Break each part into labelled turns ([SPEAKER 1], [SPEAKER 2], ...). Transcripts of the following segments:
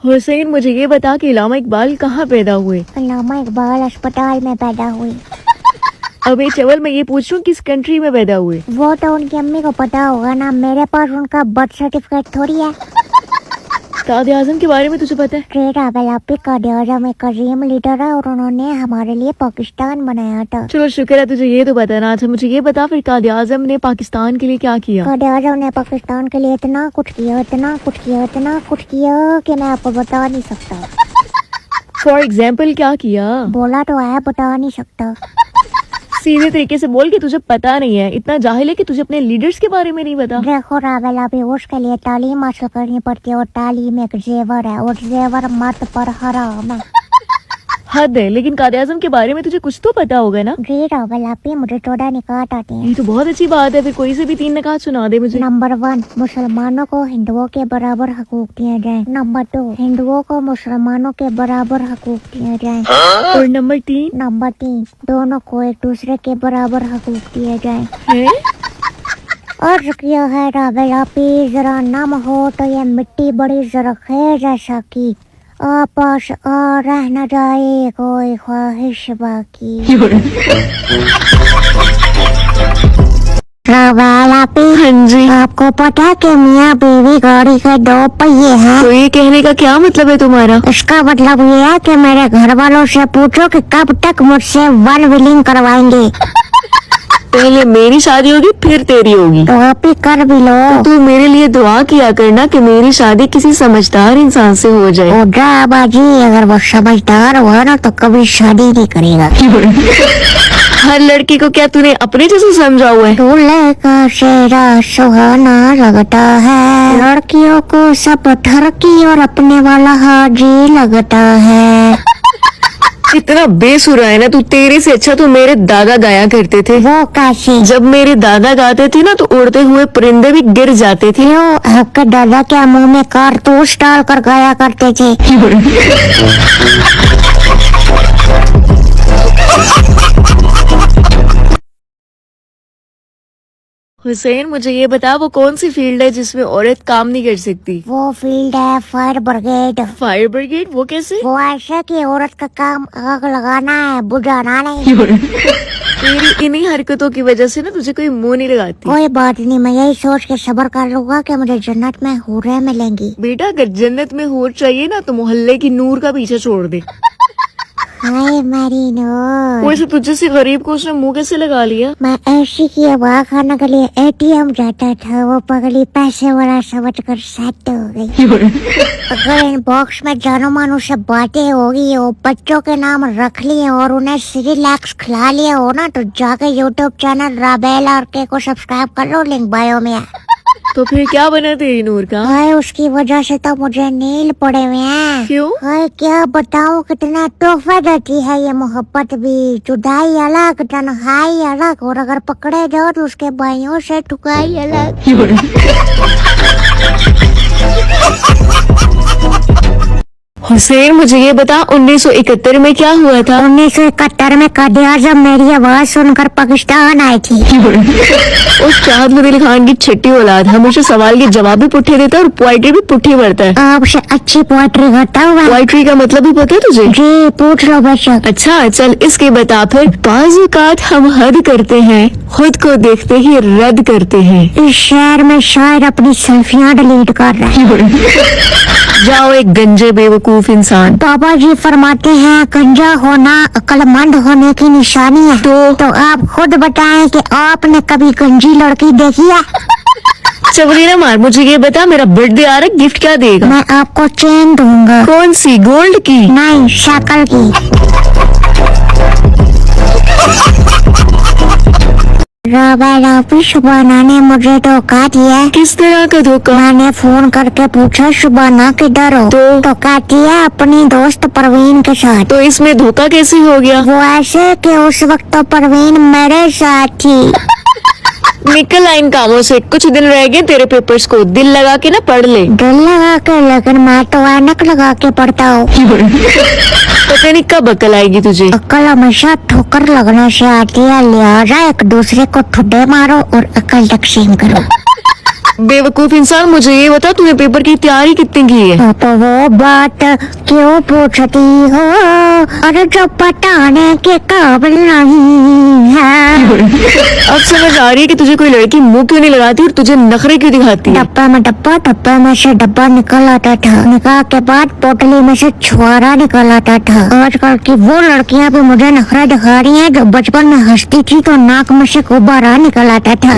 [SPEAKER 1] हुसैन, मुझे ये बता कि इल्लामा इकबाल कहाँ पैदा हुए?
[SPEAKER 2] इल्लामा इकबाल अस्पताल में पैदा हुई।
[SPEAKER 1] अबे चवल, मैं ये पूछ रहा हूँ किस कंट्री में पैदा हुए?
[SPEAKER 2] वो तो उनकी अम्मी को पता होगा ना, मेरे पास उनका बर्थ सर्टिफिकेट थोड़ी है।
[SPEAKER 1] कायद आजम के बारे में तुझे पता है?
[SPEAKER 2] ग्रेट आवेलापी कायद आजम एक अजीम लीडर है और उन्होंने हमारे लिए पाकिस्तान बनाया था।
[SPEAKER 1] चलो शुक्र है तुझे ये तो पता ना। अच्छा मुझे ये बता फिर कायद आजम ने पाकिस्तान के लिए क्या किया?
[SPEAKER 2] कायद आजम ने पाकिस्तान के लिए इतना कुछ किया, इतना कुछ किया, इतना कुछ किया कि मैं आपको बता नहीं सकता।
[SPEAKER 1] फॉर एग्जाम्पल क्या किया?
[SPEAKER 2] बोला तो है, बता नहीं सकता।
[SPEAKER 1] सीधे तरीके से बोल के तुझे पता नहीं है। इतना जाहिल है कि तुझे अपने लीडर्स के बारे में नहीं पता।
[SPEAKER 2] देखो रावेला भी उसके लिए तालीम हासिल करनी पड़ती है और तालीम एक जेवर है और जेवर मत पर हराम है।
[SPEAKER 1] हद है, लेकिन कायद आजम के बारे में तुझे कुछ तो पता होगा ना?
[SPEAKER 2] जी रावेला भी मुझे 14 निकात आते हैं।
[SPEAKER 1] ये तो बहुत अच्छी बात है। फिर कोई से भी 3 निकात सुना दे मुझे।
[SPEAKER 2] नंबर 1, मुसलमानों को हिंदुओं के बराबर हकूक दिए जाएं। नंबर 2, हिंदुओं को मुसलमानों के बराबर हकूक दिए जाएं।
[SPEAKER 1] और नंबर 3?
[SPEAKER 2] नंबर 3, दोनों को एक दूसरे के बराबर हकूक दिए जाएं।
[SPEAKER 1] है?
[SPEAKER 2] अर्ज किया है रावेला पी, जरा नम हो तो ये मिट्टी बड़ी जरखेज जैसा की आपस आ रह न जाए कोई ख्वाहिश बाकी। रावेला पी,
[SPEAKER 1] हाँ जी।
[SPEAKER 2] आपको पता है कि मियाँ बीवी गाड़ी के 2 पहिए हैं?
[SPEAKER 1] तो ये कहने का क्या मतलब है तुम्हारा?
[SPEAKER 2] इसका मतलब ये है कि मेरे घर वालों से पूछो कि कब तक मुझसे वन व्हीलिंग करवाएंगे।
[SPEAKER 1] पहले मेरी शादी होगी फिर तेरी होगी।
[SPEAKER 2] तो आप ही कर भी लो।
[SPEAKER 1] तो तू मेरे लिए दुआ किया करना कि मेरी शादी किसी समझदार इंसान से हो जाए।
[SPEAKER 2] ओ जा बाजी, अगर वो समझदार हुआ ना तो कभी शादी नहीं करेगा।
[SPEAKER 1] हर लड़की को क्या तूने अपने जैसे समझा हुआ है?
[SPEAKER 2] दूल्हे का चेहरा सुहाना लगता है, लड़कियों को सब ठरकी और अपने वाला हाजी लगता है।
[SPEAKER 1] इतना बेसुरा है ना तू। तेरे से अच्छा तो मेरे दादा गाया करते थे।
[SPEAKER 2] वो कैसे?
[SPEAKER 1] जब मेरे दादा गाते थे ना तो उड़ते हुए परिंदे भी गिर जाते थे।
[SPEAKER 2] क्यों? आपके दादा क्या मुंह में कारतूस डाल कर गाया करते थे?
[SPEAKER 1] हुसैन, मुझे ये बता वो कौन सी फील्ड है जिसमें औरत काम नहीं कर सकती?
[SPEAKER 2] वो फील्ड है फायर ब्रिगेड।
[SPEAKER 1] Fire brigade? वो कैसे?
[SPEAKER 2] वो ऐसे कि औरत का काम आग लगाना है, बुझाना नहीं।
[SPEAKER 1] तेरी इन्हीं हरकतों की वजह से ना तुझे कोई मुंह नहीं लगाती।
[SPEAKER 2] कोई बात नहीं, मैं यही सोच के सब्र कर लूंगा कि मुझे जन्नत में हूरें मिलेंगी।
[SPEAKER 1] बेटा, अगर जन्नत में हूर चाहिए ना तो मोहल्ले की नूर का पीछे छोड़ दे।
[SPEAKER 2] हाय मेरी नूर।
[SPEAKER 1] वैसे तुझे से गरीब को उसने मुंह कैसे लगा लिया?
[SPEAKER 2] मैं ऐसी की हवा खाने के लिए एटीएम जाता था, वो पगली पैसे वाला समझ कर सेट हो गई। अगर इन बॉक्स में जानो मानो से बातें होगी, वो बच्चों के नाम रख लिए और उन्हें सिरिलैक्स खिला लिया हो ना, तो जाके यूट्यूब चैनल राबेल आरके को सब्सक्राइब कर लो, लिंक बायो में है।
[SPEAKER 1] तो फिर क्या बना तेरी नूर का?
[SPEAKER 2] हाय, उसकी वजह से तो मुझे नील पड़े हुए हैं।
[SPEAKER 1] क्यों?
[SPEAKER 2] हाय, क्या बताऊं, कितना तोहफा देती है ये मोहब्बत भी। जुदाई अलग, तन्हाई अलग, और अगर पकड़े जाओ तो उसके भाइयों से ठुकाई अलग।
[SPEAKER 1] हुसैन, मुझे ये बता 1971 में क्या हुआ था?
[SPEAKER 2] 1971 में कायद आजम मेरी आवाज सुनकर पाकिस्तान आई थी।
[SPEAKER 1] उस चाहत अली खान की छठी औलाद हमेशा सवाल के जवाब भी पुट्ठे देता है और पोएट्री भी पुट्ठी पढ़ता है।
[SPEAKER 2] आपसे अच्छी पोएट्री करता हूँ मैं।
[SPEAKER 1] पोएट्री का मतलब भी पता है तुझे?
[SPEAKER 2] जी पूछ लो बेशक।
[SPEAKER 1] अच्छा चल इसके बता फिर। बाज़ औक़ात हम हद करते हैं, खुद को देखते ही रद्द करते हैं।
[SPEAKER 2] इस शहर में शायर अपनी सेल्फियाँ डिलीट कर रहे हैं।
[SPEAKER 1] जाओ एक गंजे बेवकूफ इंसान।
[SPEAKER 2] बाबा जी फरमाते हैं गंजा होना अक्लमंद होने की निशानी है। तो आप खुद बताएं कि आपने कभी गंजी लड़की देखी है?
[SPEAKER 1] चवली ना मार। मुझे ये बता मेरा बर्थडे आ रहा है, गिफ्ट क्या देगा?
[SPEAKER 2] मैं आपको चेन दूंगा।
[SPEAKER 1] कौन सी? गोल्ड की?
[SPEAKER 2] नहीं, शक्ल की। राबेल आपी, शुबाना ने मुझे धोखा दिया।
[SPEAKER 1] किस तरह का धोखा?
[SPEAKER 2] मैंने फोन करके पूछा शुबाना किधर हो, तो कहती है अपनी दोस्त परवीन के साथ।
[SPEAKER 1] तो इसमें धोखा कैसे हो गया?
[SPEAKER 2] वो ऐसे कि उस वक्त तो परवीन मेरे साथ थी।
[SPEAKER 1] निकल आइन कामों से। कुछ दिन रह गए तेरे पेपर्स को, दिल लगा के ना पढ़ ले।
[SPEAKER 2] दिल लगा के? लेकिन मैं तो ऐनक लगा के पढ़ता हूँ।
[SPEAKER 1] पता नहीं कब अकल आएगी तुझे।
[SPEAKER 2] अकल हमेशा ठोकर लगने से आती है, लिहाजा एक दूसरे को ठुड्डे मारो और अकल तकसीम करो।
[SPEAKER 1] बेवकूफ इंसान, मुझे ये बता तूने पेपर की तैयारी कितनी की है?
[SPEAKER 2] तो वो बात क्यों पूछती हो? अरे जो बताने के काबिल नहीं है।
[SPEAKER 1] अब समझ आ रही है कि तुझे कोई लड़की मुंह क्यों नहीं लगाती और तुझे नखरे क्यों दिखाती है।
[SPEAKER 2] डब्बा में से डब्बा निकल आता था, निकाह के बाद पोटली में से छुआरा निकल आता था। आजकल की वो लड़कियां भी मुझे नखरा दिखा रही हैं जो बचपन में हंसती थी तो नाक में से गुब्बारा निकल आता था।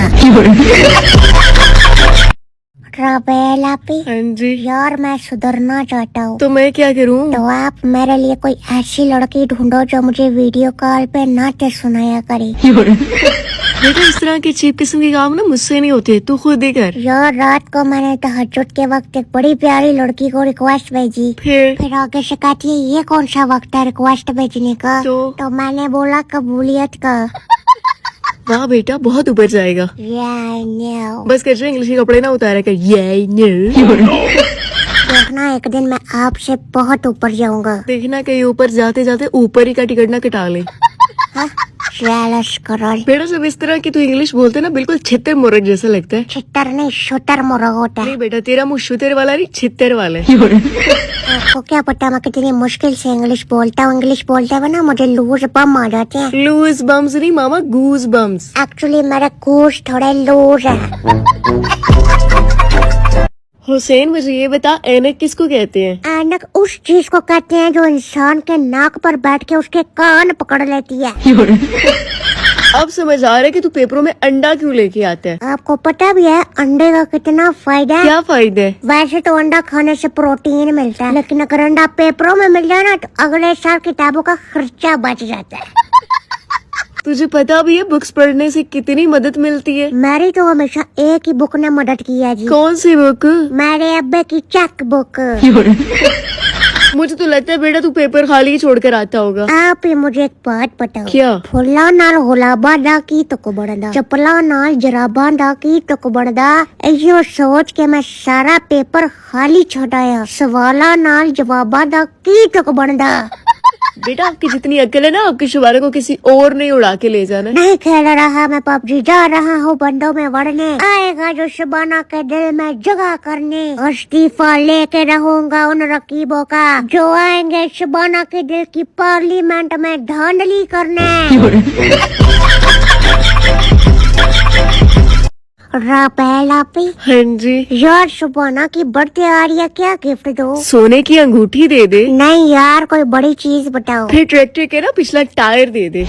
[SPEAKER 2] रबेला पी,
[SPEAKER 1] हाँ जी
[SPEAKER 2] यार मैं सुधरना चाहता हूँ,
[SPEAKER 1] तो मैं क्या करूँ?
[SPEAKER 2] तो आप मेरे लिए कोई ऐसी लड़की ढूंढो जो मुझे वीडियो कॉल पे नाट्य सुनाया करे।
[SPEAKER 1] बेटा इस तरह के चीप किस्म के काम ना मुझसे नहीं होते, तू खुद ही कर।
[SPEAKER 2] यार रात को मैंने तहज्जुद के वक्त एक बड़ी प्यारी लड़की को रिक्वेस्ट भेजी, फिर आगे से कहती है ये कौन सा वक्त है रिक्वेस्ट भेजने का? तो मैंने बोला कबूलियत का।
[SPEAKER 1] वाह बेटा बहुत ऊपर जाएगा।
[SPEAKER 2] Yeah, I know.
[SPEAKER 1] बस कर इंग्लिश के कपड़े ना उतारा कर।
[SPEAKER 2] देखना एक दिन मैं आपसे बहुत ऊपर जाऊंगा।
[SPEAKER 1] देखना कहीं ऊपर जाते जाते ऊपर ही का टिकट ना कटा ले।
[SPEAKER 2] जेलस करल।
[SPEAKER 1] बेटा जब इस तरह की तू इंग्लिश बोलते ना बिल्कुल छित्तर मुर्ग जैसा लगता है।
[SPEAKER 2] छितर नहीं शुतर मुर्ग होता है।
[SPEAKER 1] नहीं बेटा तेरा मुँह शुतर वाला नहीं छित्तर वाला है।
[SPEAKER 2] आपको क्या पता मैं कितनी मुश्किल से इंग्लिश बोलता हूँ। इंग्लिश बोलते हुए ना मुझे लूज बम आ जाते हैं।
[SPEAKER 1] लूज बम्स नहीं मामा, गूज बम्स।
[SPEAKER 2] एक्चुअली मेरे गूज थोड़े लूज है।
[SPEAKER 1] हुसैन मुझे ये बता ऐनक किसको कहते हैं?
[SPEAKER 2] ऐनक उस चीज को कहते हैं जो इंसान के नाक पर बैठ के उसके कान पकड़ लेती है।
[SPEAKER 1] अब समझ आ रहा है कि तू पेपरों में अंडा क्यों लेके आता है।
[SPEAKER 2] आपको पता भी है अंडे का कितना फायदा है?
[SPEAKER 1] क्या फायदा है?
[SPEAKER 2] वैसे तो अंडा खाने से प्रोटीन मिलता है, लेकिन अगर अंडा पेपरों में मिल जाए ना तो अगले साल किताबों का खर्चा बच जाता है।
[SPEAKER 1] तुझे पता भी है बुक्स पढ़ने से कितनी मदद मिलती है?
[SPEAKER 2] मेरी तो हमेशा एक ही बुक ने मदद की है जी।
[SPEAKER 1] कौन सी बुक?
[SPEAKER 2] मेरे अब्बे की चेक बुक।
[SPEAKER 1] मुझे तो लगता है बेटा तू पेपर खाली ही छोड़कर आता होगा।
[SPEAKER 2] आप ही मुझे एक बात बताओ।
[SPEAKER 1] क्या?
[SPEAKER 2] फुल्ला नाल गुलाबा दा की तो को बढ़दा, चपला नाल जराबा दा की तो को बढ़दा। ऐसी सोच के मैं सारा पेपर खाली छोड़ाया, सवाला नाल जवाबा दा की तो को बढ़दा।
[SPEAKER 1] बेटा आपकी जितनी अक्ल है ना आपके शुमारे को किसी और नहीं उड़ा के ले जाना।
[SPEAKER 2] नहीं खेल रहा मैं पबजी, जा रहा हूँ बंदों में वड़ने। आएगा जो शबाना के दिल में जगह करने, इस्तीफा लेके रहूंगा उन रकीबों का जो आएंगे शबाना के दिल की पार्लियामेंट में धांधली करने। रबेला पे।
[SPEAKER 1] हाँ जी।
[SPEAKER 2] यार शबाना की बर्थडे आ रही है, क्या गिफ्ट दो?
[SPEAKER 1] सोने की अंगूठी दे दे।
[SPEAKER 2] नहीं यार कोई बड़ी चीज बताओ।
[SPEAKER 1] फिर ट्रैक्टर के ना पिछला टायर दे दे।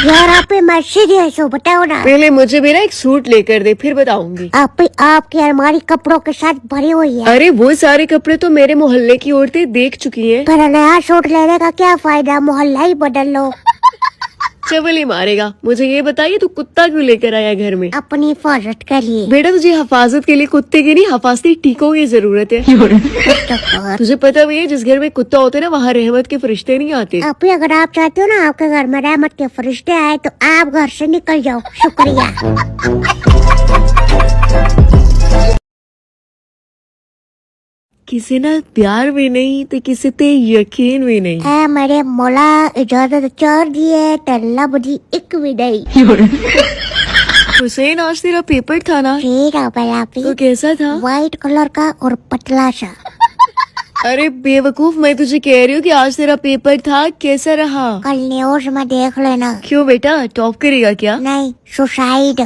[SPEAKER 2] यार आप मैसेज है सो बताओ ना।
[SPEAKER 1] पहले मुझे भी ना एक सूट लेकर दे फिर बताऊंगी।
[SPEAKER 2] आपकी अलमारी कपड़ों के साथ भरी हुई है।
[SPEAKER 1] अरे वो सारे कपड़े तो मेरे मोहल्ले की औरतें देख चुकी हैं।
[SPEAKER 2] पर नया सूट लेने का क्या फायदा, मोहल्ला ही बदल लो।
[SPEAKER 1] चवल ही मारेगा। मुझे ये बताइए तू कुत्ता क्यों लेकर आया घर में?
[SPEAKER 2] अपनी हिफाजत के लिए।
[SPEAKER 1] बेटा तुझे हिफाजत के लिए कुत्ते की नहीं हिफाजती टीकों की जरूरत है। तुझे पता भी है जिस घर में कुत्ता होता है ना वहाँ रहमत के फरिश्ते नहीं आते।
[SPEAKER 2] आप अगर आप चाहते हो ना आपके घर में रहमत के फरिश्ते आए तो आप घर से निकल जाओ। शुक्रिया।
[SPEAKER 1] किसी ना प्यार भी नहीं तो किसी ते यकीन भी नहीं।
[SPEAKER 2] है मेरे मौला इजाजत चार दिए तल्ला बजी एक भी नहीं।
[SPEAKER 1] हुसैन आज तेरा पेपर था ना? तो कैसा था?
[SPEAKER 2] व्हाइट कलर का और पतला सा।
[SPEAKER 1] अरे बेवकूफ मैं तुझे कह रही हूँ कि आज तेरा पेपर था, कैसा रहा?
[SPEAKER 2] कल न्यूज में देख लेना।
[SPEAKER 1] क्यों बेटा टॉप करेगा क्या?
[SPEAKER 2] नहीं सुसाइड।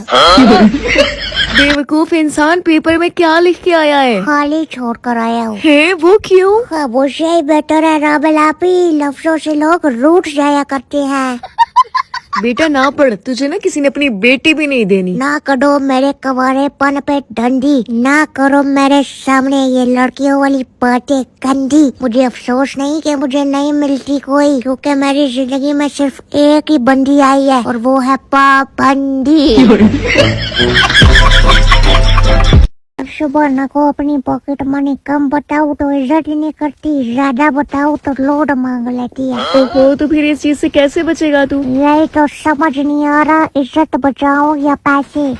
[SPEAKER 1] बेवकूफ इंसान पेपर में क्या लिख के आया है?
[SPEAKER 2] खाली छोड़ कर आया हूँ।
[SPEAKER 1] है वो क्यों?
[SPEAKER 2] खामोशी ही बेटर है राबेलापी, लफ्जों से लोग रूठ जाया करते हैं।
[SPEAKER 1] बेटा ना पढ़, तुझे ना किसी ने अपनी बेटी भी नहीं देनी।
[SPEAKER 2] ना करो मेरे कवारेपन पे डंडी, ना करो मेरे सामने ये लड़कियों वाली बातें गंदी। मुझे अफसोस नहीं कि मुझे नहीं मिलती कोई, क्योंकि मेरी जिंदगी में सिर्फ एक ही बंदी आई है और वो है पाबंदी। शबाना को अपनी पॉकेट मनी कम बताओ तो इज्जत ही नहीं करती, ज्यादा बताओ तो लोड मांग लेती है।
[SPEAKER 1] तो फिर इस चीज से कैसे बचेगा तू?
[SPEAKER 2] यही तो समझ नहीं आ रहा, इज्जत बचाओ या पैसे।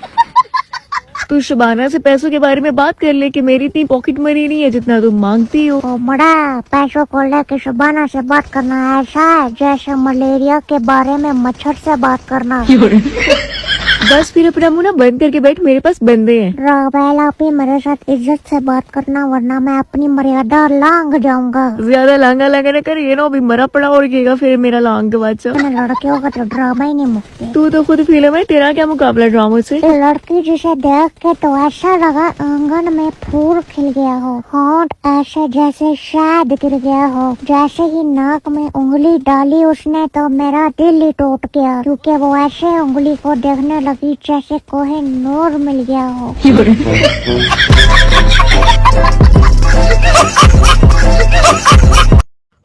[SPEAKER 1] तू शबाना से पैसों के बारे में बात कर ले कि मेरी इतनी पॉकेट मनी नहीं है जितना तुम मांगती हो।
[SPEAKER 2] मड़ा पैसों को लेके शबाना से बात करना ऐसा है जैसे मलेरिया के बारे में मच्छर से बात करना।
[SPEAKER 1] बस फिर अपना मुंह ना बंद करके बैठ, मेरे पास बंदे हैं।
[SPEAKER 2] रावेल आप ही मेरे साथ इज्जत से बात करना, वरना मैं अपनी मर्यादा लांग जाऊंगा।
[SPEAKER 1] ज्यादा लांगा लांगा ना कर, ये ना अभी मरा पड़ा और गिरेगा फिर मेरा लांग के बाद से।
[SPEAKER 2] लड़कियों का तो ड्रामा ही नहीं मुकते।
[SPEAKER 1] तू तो खुद फिल्म है, तेरा क्या मुकाबला ड्रामों से।
[SPEAKER 2] लड़की जिसे देख के तो ऐसा लगा आंगन में फूल खिल गया हो, होंठ ऐसे जैसे शहद गिर गया हो। जैसे ही नाक में उंगली डाली उसने तो मेरा दिल ही टूट गया, क्योंकि वो ऐसे उंगली को देखने लगी जैसे कोहे नूर मिल गया हो।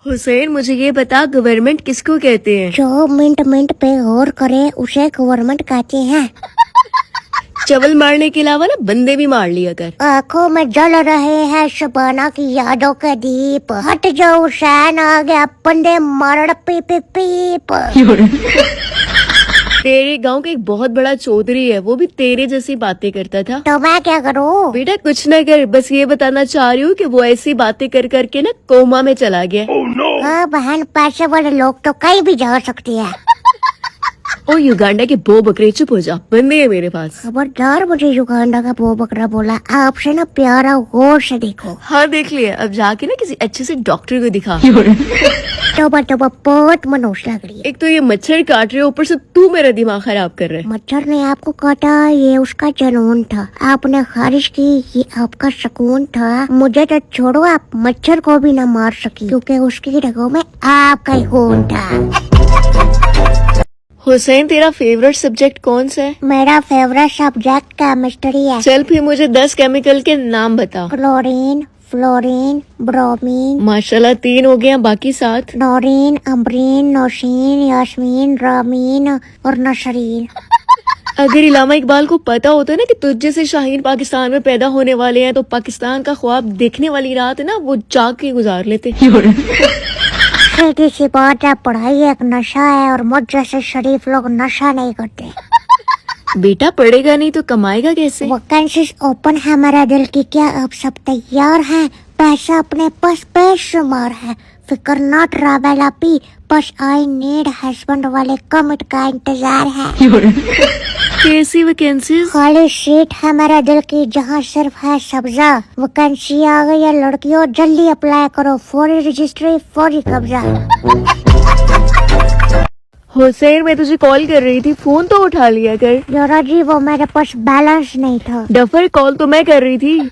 [SPEAKER 1] हुसैन मुझे ये बता, गवर्नमेंट किसको कहते हैं?
[SPEAKER 2] जो मिनट मिनट पे गौर करे उसे गवर्नमेंट कहते हैं।
[SPEAKER 1] चवल मारने के अलावा ना बंदे भी मार लिया कर।
[SPEAKER 2] आँखों में जल रहे हैं शबाना की यादों के दीप, हट जाओ हुसैन आ गया बंदे मार पीप पीप।
[SPEAKER 1] तेरे गांव का एक बहुत बड़ा चौधरी है, वो भी तेरे जैसी बातें करता था।
[SPEAKER 2] तो मैं क्या करूँ?
[SPEAKER 1] बेटा कुछ न कर, बस ये बताना चाह रही हूँ कि वो ऐसी बातें कर करके ना कोमा में चला गया।
[SPEAKER 2] हाँ बहन, पैसे वाले लोग तो कहीं भी जा सकती है।
[SPEAKER 1] ओ युगांडा के बो बकरे, चुप हो जा, बंदे है मेरे पास।
[SPEAKER 2] खबरदार मुझे युगांडा का बो बकरा बोला। आपसे ना प्यारा गौर से देखो।
[SPEAKER 1] हाँ देख लिया, अब जाके ना किसी अच्छे से डॉक्टर को दिखा।
[SPEAKER 2] तोबा तोबा बहुत मनोज लग रही है।
[SPEAKER 1] एक तो ये मच्छर काट रहे हो, ऊपर से तू मेरा दिमाग खराब कर रहा है।
[SPEAKER 2] मच्छर ने आपको काटा, ये उसका जुनून था। आपने खारिश की, ये आपका सुकून था। मुझे तो छोड़ो, आप मच्छर को भी न मार सकी, क्योंकि उसकी रगों में आपका ही खून था।
[SPEAKER 1] हुसैन तेरा फेवरेट सब्जेक्ट कौन सा है?
[SPEAKER 2] मेरा फेवरेट सब्जेक्ट केमिस्ट्री है।
[SPEAKER 1] चल फिर मुझे 10 केमिकल के नाम बता।
[SPEAKER 2] Chlorine, fluorine, bromine.
[SPEAKER 1] माशाल्लाह 3 हो गया, बाकी 7।
[SPEAKER 2] नोरीन, अम्बरीन, नौशीन, यास्मीन, रामीन और नशरीन।
[SPEAKER 1] अगर इलामा इकबाल को पता होता ना कि तुझ जैसे शाहीन पाकिस्तान में पैदा होने वाले हैं, तो पाकिस्तान का ख्वाब देखने वाली रात है ना वो जाग के गुजार लेते।
[SPEAKER 2] सीधी सी बात है, पढ़ाई एक नशा है और मुझ जैसे शरीफ लोग नशा नहीं करते।
[SPEAKER 1] बेटा पढ़ेगा नहीं तो कमाएगा कैसे?
[SPEAKER 2] वैकेंसीज ओपन है मेरा दिल की, क्या आप सब तैयार हैं? पैसा अपने पास बेशुमार है, फिकर ना ट्रैवल अपी, बस आई नीड हस्बैंड वाले कमिट का इंतजार है।
[SPEAKER 1] कैसी वैकेंसीज?
[SPEAKER 2] खाली सीट है मेरा दिल की, जहाँ सिर्फ है सब्जा। वैकेंसी आ गई है लड़कियों, जल्दी अप्लाई करो, फौरी रजिस्ट्री फौरी कब्जा।
[SPEAKER 1] हुसैन मैं तुझे कॉल कर रही थी, फोन तो उठा लिया कर।
[SPEAKER 2] जरा जी वो मेरे पास बैलेंस नहीं था।
[SPEAKER 1] डफर कॉल तो मैं कर रही थी।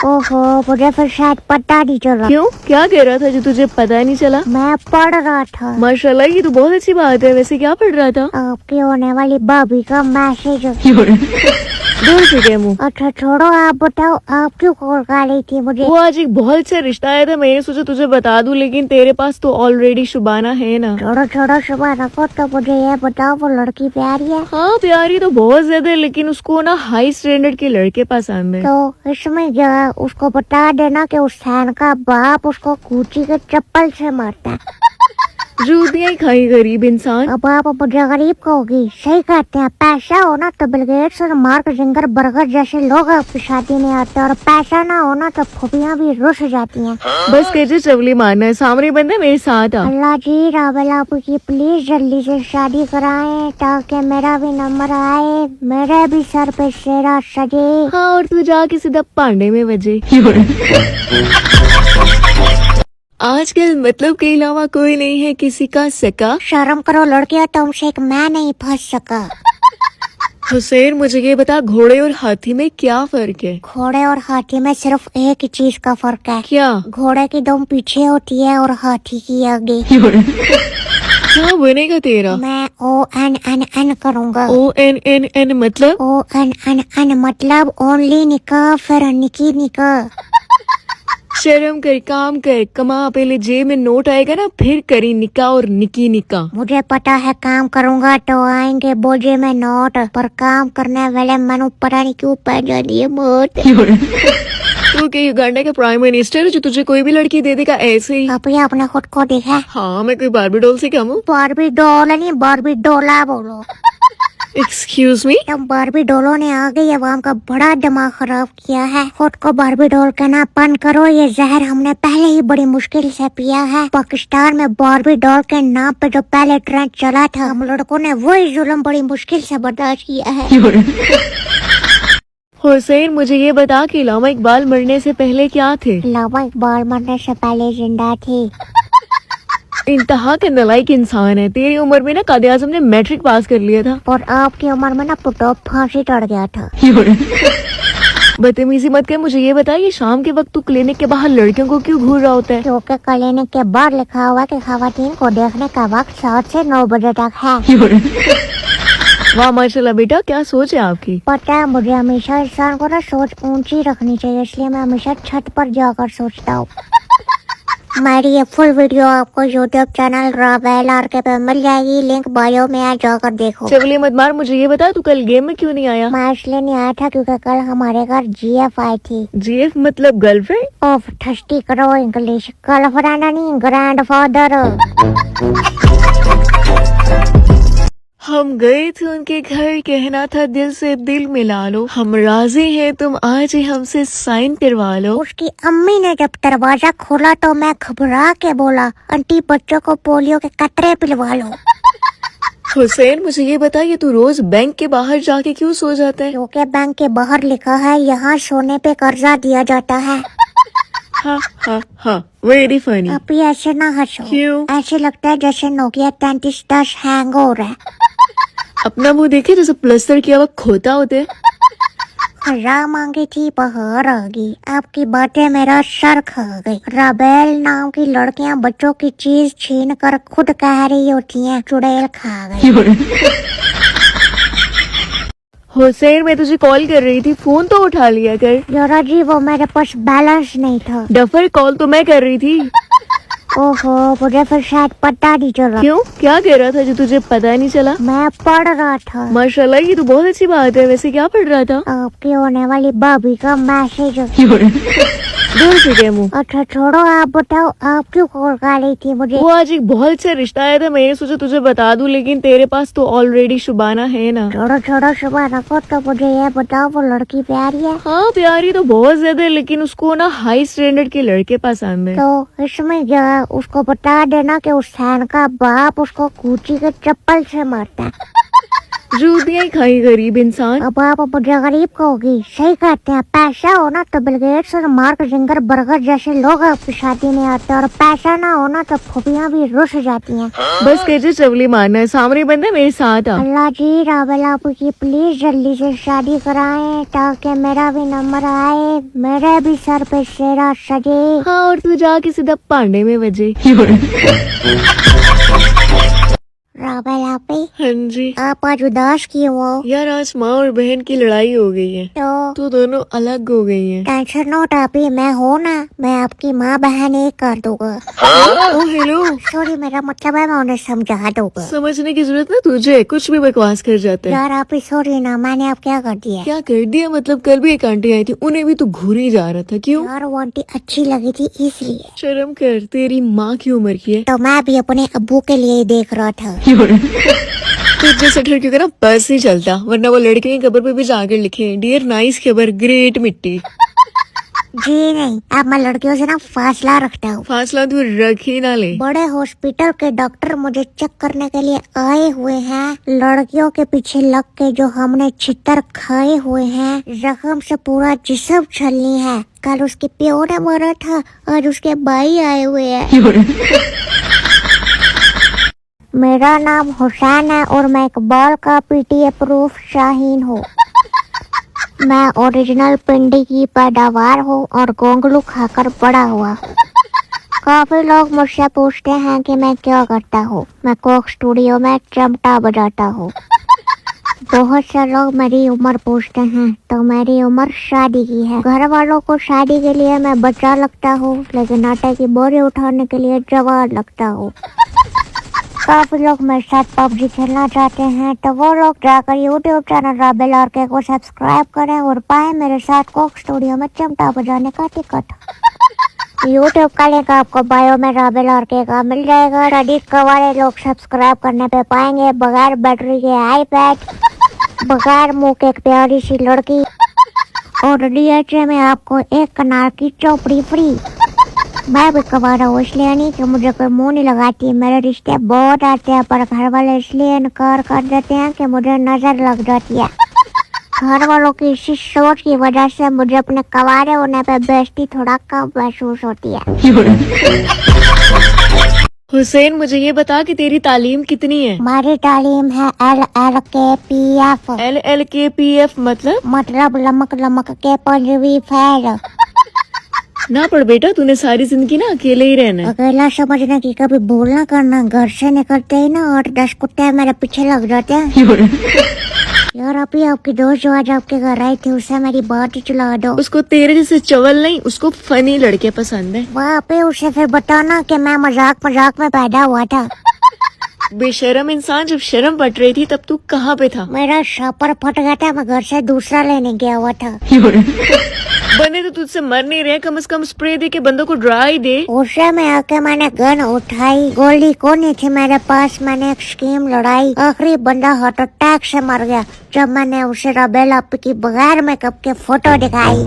[SPEAKER 2] ओहो, मुझे फिर शायद पता नहीं चला।
[SPEAKER 1] क्यों, क्या कह रहा था जो तुझे पता नहीं चला?
[SPEAKER 2] मैं पढ़ रहा था।
[SPEAKER 1] माशाल्लाह ये तो बहुत अच्छी बात है। वैसे क्या पढ़ रहा था?
[SPEAKER 2] आपकी होने वाली भाभी का मैसेज।
[SPEAKER 1] दूर से गए मुँह।
[SPEAKER 2] अच्छा छोड़ो, आप बताओ आप क्यों कॉल कर रही थी मुझे?
[SPEAKER 1] वो आज एक बहुत अच्छा रिश्ता आया था, मैंने सोचा तुझे बता दूं, लेकिन तेरे पास तो ऑलरेडी शुबाना है ना।
[SPEAKER 2] छोड़ो छोड़ो सुबह रखो, तो मुझे ये बताओ वो लड़की प्यारी है?
[SPEAKER 1] हाँ प्यारी तो बहुत ज्यादा है, लेकिन उसको ना हाई स्टैंडर्ड के लड़के पसंद है।
[SPEAKER 2] तो इसमें क्या, उसको बता देना कि हुसैन का बाप उसको कूची के चप्पल से मारता है।
[SPEAKER 1] जूतियाँ ही खाई गरीब इंसान।
[SPEAKER 2] अब आप मुझे गरीब कहोगी? सही कहते हैं, पैसा हो ना तो बिल गेट्स और मार्क जिंगर बर्गर जैसे लोग आपकी शादी में आते हैं, और पैसा ना हो ना तो फुफियाँ भी रुस जाती हैं।
[SPEAKER 1] बस कैसे चवली मारना है, सामने बंदा मेरे साथ आ।
[SPEAKER 2] अल्लाह जी रावल आपू की प्लीज जल्दी से शादी कराएं, ताकि मेरा भी नंबर आए, मेरे भी सर पे शेरा सजे।
[SPEAKER 1] हाँ और तू जाके सीधा पांडे में बजे। आजकल मतलब के अलावा कोई नहीं है किसी का सका।
[SPEAKER 2] शर्म करो लड़कियां, तुमसे एक मैं नहीं फंस सका।
[SPEAKER 1] हुसैन मुझे ये बता, घोड़े और हाथी में क्या फर्क है?
[SPEAKER 2] घोड़े और हाथी में सिर्फ एक ही चीज का फर्क है।
[SPEAKER 1] क्या?
[SPEAKER 2] घोड़े की दुम पीछे होती है और हाथी की आगे।
[SPEAKER 1] क्या बनेगा तेरा?
[SPEAKER 2] मैं ONNN करूँगा।
[SPEAKER 1] ONNN मतलब?
[SPEAKER 2] ONNN मतलब ओनली निकाह फिर निकी निकाह।
[SPEAKER 1] शर्म कर, काम कर, कमा, पहले जेब में नोट आएगा ना फिर करी निकाह और निकी निकाह।
[SPEAKER 2] मुझे पता है काम करूँगा तो आएंगे बोझे में नोट, पर काम करने वाले मनु पता नहीं क्यों पै जाती है मौत।
[SPEAKER 1] तू के युगांडा के प्राइम मिनिस्टर जो तुझे कोई भी लड़की दे देगा ऐसे ही?
[SPEAKER 2] अभी आपने खुद को देखा?
[SPEAKER 1] हाँ मैं कोई बारबी डॉल से कम हूँ?
[SPEAKER 2] बारबी डॉल नहीं, बारबी डोला बोलो।
[SPEAKER 1] Excuse me.
[SPEAKER 2] तुम बारबी डॉलों ने आ गई अवाम का बड़ा दिमाग खराब किया है। खुद को बारबी डॉल कहना बंद करो, ये जहर हमने पहले ही बड़ी मुश्किल से पिया है। पाकिस्तान में बारबी डॉल के नाम पे जो पहले ट्रेंड चला था, हम लड़कों ने वही जुल्म बड़ी मुश्किल से बर्दाश्त किया है।
[SPEAKER 1] हुसैन, मुझे ये बता कि अल्लामा इकबाल मरने से पहले क्या थे?
[SPEAKER 2] अल्लामा इकबाल मरने से पहले जिंदा थी।
[SPEAKER 1] इंतहा के नालायक इंसान है। तेरी उम्र में ना कायदे आज़म ने मैट्रिक पास कर लिया था।
[SPEAKER 2] और आपकी उम्र में ना पुटो फांसी चढ़ गया था।
[SPEAKER 1] बदतमीजी मत कर। मुझे ये बता, ये शाम के वक्त तू क्लिनिक के बाहर लड़कियों को क्यों घूर रहा होता है?
[SPEAKER 2] क्योंकि क्लिनिक के बाहर लिखा हुआ कि खवातीन को देखने का वक्त 7 से 9 बजे तक है।
[SPEAKER 1] वाह माशाल्लाह बेटा, क्या सोच है आपकी?
[SPEAKER 2] पता है, मुझे हमेशा इंसान को ना सोच ऊंची रखनी चाहिए, इसलिए मैं हमेशा छत पर जाकर सोचता हूँ। मेरी ये फुल वीडियो आपको यूट्यूब चैनल राबेल आरके पे मिल जाएगी, लिंक बायो में है, जाकर देखो।
[SPEAKER 1] चवली मत मार। मुझे ये बता, तू कल गेम में क्यों नहीं आया?
[SPEAKER 2] मैं इसलिए नहीं आया था क्योंकि कल हमारे घर जीएफ आई थी।
[SPEAKER 1] जीएफ मतलब गर्लफ्रेंड?
[SPEAKER 2] ओफ, ठस्टी करो इंग्लिश। गर्लफ्रेंड नहीं, ग्रैंडफादर।
[SPEAKER 1] हम गए थे उनके घर, कहना था दिल से दिल मिला लो, हम राजी हैं, तुम आज ही हमसे साइन करवा लो।
[SPEAKER 2] उसकी अम्मी ने जब दरवाजा खोला तो मैं घबरा के बोला, आंटी बच्चों को पोलियो के कतरे पिलवा लो।
[SPEAKER 1] हुसैन, मुझे ये बता, ये तू रोज बैंक के बाहर जाके क्यों सो जाता है?
[SPEAKER 2] क्योंकि बैंक के बाहर लिखा है यहाँ सोने पे कर्जा दिया जाता है।
[SPEAKER 1] हाँ हाँ हाँ, वेरी फनी।
[SPEAKER 2] आप भी ऐसे ना हंसो।
[SPEAKER 1] क्यों?
[SPEAKER 2] ऐसे लगता है जैसे नोकिया 3310 हैंग हो रहा है।
[SPEAKER 1] अपना मुंह देखे, जैसे प्लस्तर किया हुआ खोता होते।
[SPEAKER 2] खजा मांगी थी बहार आ गई, आपकी बातें मेरा सर खा गई। राबेल नाम की लड़कियां बच्चों की चीज छीन कर खुद कह रही होती हैं चुड़ैल खा गई।
[SPEAKER 1] हुसैन, मैं तुझे कॉल कर रही थी, फोन तो उठा लिया कर।
[SPEAKER 2] जरा जी, वो मेरे पास बैलेंस नहीं था।
[SPEAKER 1] डफर, कॉल तो मैं कर रही थी।
[SPEAKER 2] ओहो, मुझे फिर शायद पता नहीं चला।
[SPEAKER 1] क्यों? क्या कह रहा था जो तुझे पता नहीं चला?
[SPEAKER 2] मैं पढ़ रहा था।
[SPEAKER 1] माशाल्लाह, ये तो बहुत अच्छी बात है। वैसे क्या पढ़ रहा था?
[SPEAKER 2] आपकी होने वाली भाभी का मैसेज।
[SPEAKER 1] दूर से गए मुँह।
[SPEAKER 2] अच्छा छोड़ो, आप बताओ, आप क्यों कॉल कर रही थी मुझे?
[SPEAKER 1] वो आज एक बहुत अच्छा रिश्ता आया था, मैंने सोचा तुझे बता दूं, लेकिन तेरे पास तो ऑलरेडी शुबाना है ना।
[SPEAKER 2] छोड़ो छोड़ो, सुबह रखो, तो मुझे ये बताओ, वो लड़की प्यारी है?
[SPEAKER 1] हाँ, प्यारी तो बहुत ज्यादा है, लेकिन उसको ना हाई स्टैंडर्ड के लड़के पसंद है।
[SPEAKER 2] तो इसमें क्या है? उसको बता देना कि हुसैन का बाप उसको कूची के चप्पल से मारता है।
[SPEAKER 1] जूतियाँ ही खाई गरीब इंसान।
[SPEAKER 2] अब आप मुझे गरीब कहोगी? सही कहते हैं, पैसा हो ना तो बिल गेट्स और मार्क जिंगर बर्गर जैसे लोग आपकी शादी में आते हैं, और पैसा ना हो ना तो फुफियाँ भी रुस जाती हैं।
[SPEAKER 1] बस कह चवली मारना है, सामने बंदा मेरे साथ आ।
[SPEAKER 2] अल्लाह जी, राबेल आपू की प्लीज जल्दी से शादी कराएं ताकि मेरा भी नंबर आए, मेरे भी सर पे शेरा सजे।
[SPEAKER 1] हाँ, और तू जाके सीधा पांडे में बजे।
[SPEAKER 2] राबेल आपी,
[SPEAKER 1] हाँ जी।
[SPEAKER 2] आप आज उदास क्यों हो?
[SPEAKER 1] यार, आज माँ और बहन की लड़ाई हो गई है, तो दोनों अलग हो गई हैं।
[SPEAKER 2] टेंशन नोट आपी, मैं हूँ ना, मैं आपकी माँ बहन एक कर दूंगा।
[SPEAKER 1] ओ हेलो।
[SPEAKER 2] सॉरी, मेरा मतलब है मैं उन्हें समझा दूंगा।
[SPEAKER 1] समझने की जरूरत ना तुझे, कुछ भी बकवास कर जाता है।
[SPEAKER 2] यार आप ही सॉरी ना, मैंने आप क्या कर दिया?
[SPEAKER 1] क्या कर दिया मतलब? कल भी एक आंटी आई थी, उन्हें भी तू घूरी जा रहा था, क्यों?
[SPEAKER 2] यार वो आंटी अच्छी लगी थी इसलिए।
[SPEAKER 1] शर्म कर, तेरी माँ की उम्र की है।
[SPEAKER 2] तो मैं भी अपने अब्बू के लिए देख रहा था।
[SPEAKER 1] तुझे से लड़कियों का ना बस नहीं चलता, वरना वो लड़के की कबर पे भी जाकर लिखे, डियर नाइस खबर, ग्रेट मिट्टी।
[SPEAKER 2] जी नहीं, अब मैं लड़कियों से ना फासला रखता हूँ।
[SPEAKER 1] फासला तू रख ही ना ले।
[SPEAKER 2] बड़े हॉस्पिटल के डॉक्टर मुझे चेक करने के लिए आए हुए हैं। लड़कियों के पीछे लग के जो हमने छितर खाए हुए हैं, जख्म से पूरा जिस्म छलनी है। कल उसके प्यो ने मारा था, आज उसके भाई आए हुए हैं। मेरा नाम हुसैन है और मैं इकबाल का पीटीए प्रूफ शाहीन हूँ। मैं ओरिजिनल पिंडी की पैदावार हूँ और गोंगलू खाकर बड़ा हुआ। काफी लोग मुझसे पूछते हैं कि मैं क्या करता हूँ। मैं कोक स्टूडियो में चमटा बजाता हूँ। बहुत से लोग मेरी उम्र पूछते हैं, तो मेरी उम्र शादी की है। घर वालों को शादी के लिए मैं बच्चा लगता हूँ, लेकिन आटे की बोरी उठाने के लिए जवान लगता हूँ। काफी लोग मेरे साथ पबजी खेलना चाहते हैं, तो वो लोग जाकर यूट्यूब चैनल राबेल आरके को सब्सक्राइब करें और पाए मेरे साथ कोक स्टूडियो में चमटा बजाने का टिकट। यूट्यूब का लिंक आपको बायो में राबेल आरके का मिल जाएगा। क्रेडिट वाले लोग सब्सक्राइब करने पे पाएंगे बगैर बैटरी के आईपैड। बगैर मुंह के एक प्यारी सी लड़की और डीएचए में आपको एक कनार की चौपड़ी फ्री। मैं भी कबाड़ा हूँ इसलिए नहीं कि मुझे कोई मुंह नहीं लगाती, मेरे रिश्ते बहुत आते हैं पर घर वाले इसलिए इनकार कर देते हैं कि मुझे नजर लग जाती है। घर वालों की इसी सोच की वजह से मुझे अपने कबाड़े होने पे बेइज्जती थोड़ा कम महसूस होती है।
[SPEAKER 1] हुसैन मुझे ये बता कि तेरी तालीम कितनी है?
[SPEAKER 2] हमारी तालीम है LLKPF।
[SPEAKER 1] LLKPF
[SPEAKER 2] मतलब लमक लमक के पंजवी फैल।
[SPEAKER 1] ना पढ़ बेटा, तूने सारी जिंदगी ना अकेले ही रहना है।
[SPEAKER 2] अकेला समझना की कभी भूल ना करना, घर से निकलते ही ना 8-10 कुत्ते मेरे पीछे लग जाते हैं। यार अभी आपकी दोस्त जो आज आपके घर आई थी उससे मेरी बात ही चला दो।
[SPEAKER 1] उसको तेरे जैसे चवल नहीं, उसको फनी लड़के पसंद है।
[SPEAKER 2] वहाँ पे उसे फिर बताना कि मैं मजाक में पैदा हुआ था।
[SPEAKER 1] बेशरम इंसान, जब शर्म पट रही थी तब तू कहाँ पे था?
[SPEAKER 2] मेरा शापर फट गया था, मैं घर से दूसरा लेने गया हुआ था।
[SPEAKER 1] बंदे तो तुझसे मर नहीं रहे, कम से कम स्प्रे दे के बंदों को डरा ही दे।
[SPEAKER 2] गुस्से में आके मैंने गन उठाई, गोली को नहीं थी मेरे पास, मैंने एक स्कीम लड़ाई, आखिरी बंदा हार्ट अटैक से मर गया जब मैंने उसे रबेला की बगैर मेकअप के फोटो दिखाई।